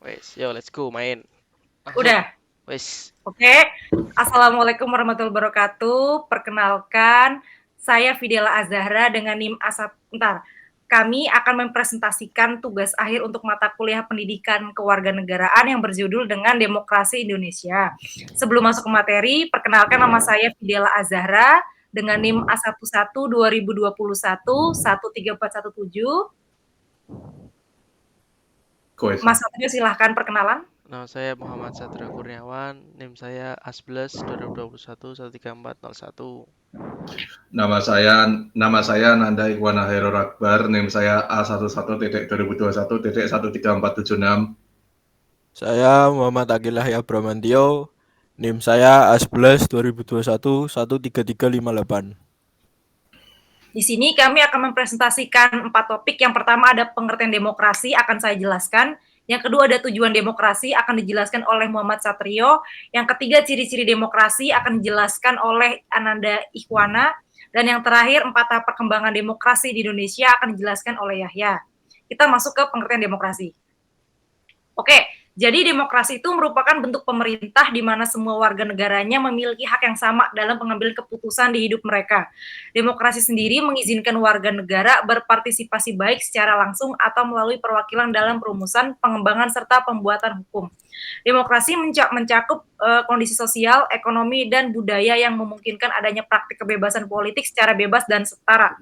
Wes, yo let's go main. Langsung. Udah? Wes. Oke. Assalamualaikum warahmatullahi wabarakatuh. Perkenalkan, saya Fidela Azahra dengan NIM A1. Kami akan mempresentasikan tugas akhir untuk mata kuliah pendidikan kewarganegaraan yang berjudul dengan Demokrasi Indonesia. Sebelum masuk ke materi, perkenalkan nama saya Fidela Azahra dengan NIM A11 2021 13417. Mas Satrio silahkan perkenalan. Nama saya Muhammad Satria Kurniawan, NIM saya A11 2021 13401. Nama saya Nanda Ikhwana Hairul Akbar, NIM saya A11.2021.13476. Saya Muhammad Akil Yahya Bramantio, NIM saya A11 2021 13358. Di sini kami akan mempresentasikan 4 topik. Yang pertama ada pengertian demokrasi, akan saya jelaskan. Yang kedua ada tujuan demokrasi, akan dijelaskan oleh Muhammad Satrio. Yang ketiga ciri-ciri demokrasi, akan dijelaskan oleh Ananda Ikhwana. Dan yang terakhir 4 tahap perkembangan demokrasi di Indonesia, akan dijelaskan oleh Yahya. Kita masuk ke pengertian demokrasi. Oke, jadi demokrasi itu merupakan bentuk pemerintah di mana semua warga negaranya memiliki hak yang sama dalam pengambilan keputusan di hidup mereka. Demokrasi sendiri mengizinkan warga negara berpartisipasi baik secara langsung atau melalui perwakilan dalam perumusan, pengembangan, serta pembuatan hukum. Demokrasi mencakup kondisi sosial, ekonomi, dan budaya yang memungkinkan adanya praktik kebebasan politik secara bebas dan setara.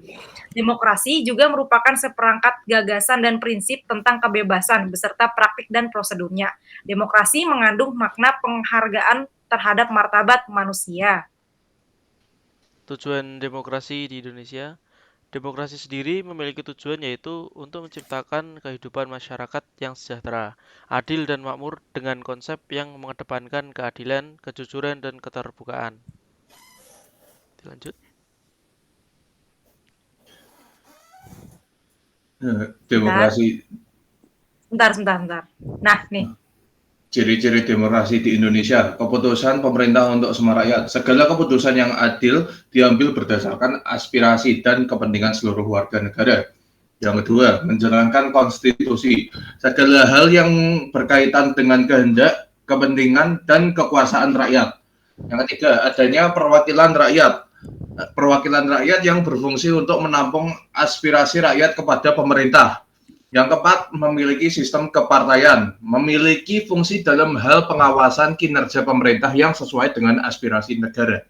Demokrasi juga merupakan seperangkat gagasan dan prinsip tentang kebebasan beserta praktik dan prosedurnya. Demokrasi mengandung makna penghargaan terhadap martabat manusia. Tujuan demokrasi di Indonesia. Demokrasi sendiri memiliki tujuan yaitu untuk menciptakan kehidupan masyarakat yang sejahtera, adil dan makmur dengan konsep yang mengedepankan keadilan, kejujuran, dan keterbukaan. Dilanjut. Demokrasi. Sebentar. Nah, nih. Ciri-ciri demokrasi di Indonesia. Keputusan pemerintah untuk semua rakyat. Segala keputusan yang adil diambil berdasarkan aspirasi dan kepentingan seluruh warga negara. Yang kedua, menjalankan konstitusi. Segala hal yang berkaitan dengan kehendak, kepentingan, dan kekuasaan rakyat. Yang ketiga, adanya perwakilan rakyat. Perwakilan rakyat yang berfungsi untuk menampung aspirasi rakyat kepada pemerintah. Yang keempat, memiliki sistem kepartaian, memiliki fungsi dalam hal pengawasan kinerja pemerintah yang sesuai dengan aspirasi negara.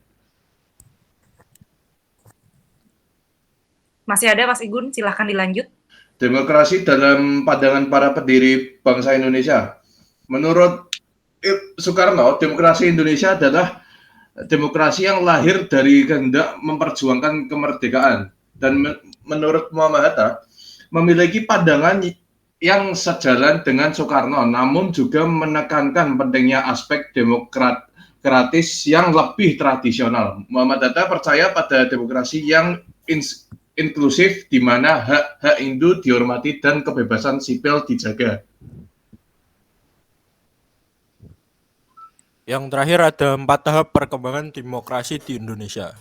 Masih ada Mas Igun, silahkan dilanjut. Demokrasi dalam pandangan para pendiri bangsa Indonesia. Menurut Soekarno, demokrasi Indonesia adalah demokrasi yang lahir dari kehendak memperjuangkan kemerdekaan. Dan menurut Muhammad Hatta, memiliki pandangan yang sejalan dengan Soekarno, namun juga menekankan pentingnya aspek demokratis yang lebih tradisional. Muhammad Hatta percaya pada demokrasi yang inklusif, di mana hak-hak Hindu dihormati dan kebebasan sipil dijaga. Yang terakhir ada 4 tahap perkembangan demokrasi di Indonesia.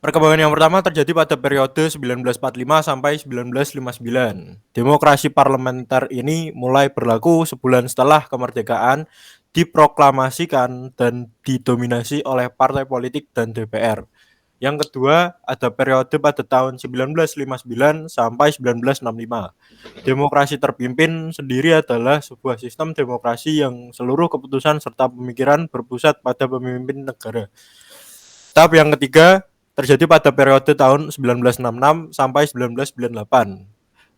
Perkembangan yang pertama terjadi pada periode 1945 sampai 1959. Demokrasi parlementer ini mulai berlaku sebulan setelah kemerdekaan diproklamasikan dan didominasi oleh partai politik dan DPR. Yang kedua, ada periode pada tahun 1959 sampai 1965. Demokrasi terpimpin sendiri adalah sebuah sistem demokrasi yang seluruh keputusan serta pemikiran berpusat pada pemimpin negara. Tahap yang ketiga terjadi pada periode tahun 1966 sampai 1998.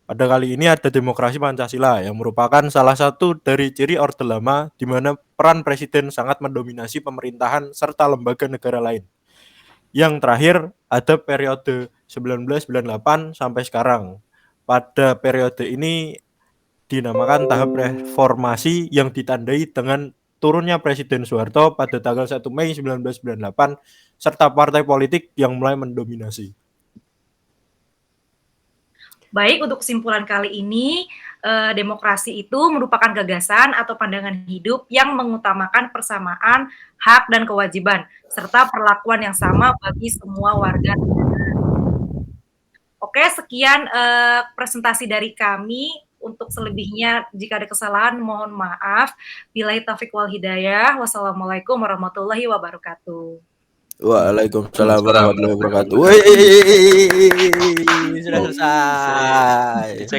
Pada kali ini ada demokrasi Pancasila yang merupakan salah satu dari ciri Orde Lama di mana peran presiden sangat mendominasi pemerintahan serta lembaga negara lain. Yang terakhir ada periode 1998 sampai sekarang. Pada periode ini dinamakan tahap reformasi yang ditandai dengan turunnya Presiden Soeharto pada tanggal 1 Mei 1998 serta partai politik yang mulai mendominasi. Baik, untuk kesimpulan kali ini, demokrasi itu merupakan gagasan atau pandangan hidup yang mengutamakan persamaan hak dan kewajiban, serta perlakuan yang sama bagi semua warga negara. Oke, sekian presentasi dari kami Untuk selebihnya jika ada kesalahan mohon maaf. Billahi taufiq wal hidayah. Wassalamualaikum warahmatullahi wabarakatuh. Waalaikumsalam warahmatullahi wabarakatuh. Sudah selesai. Dicek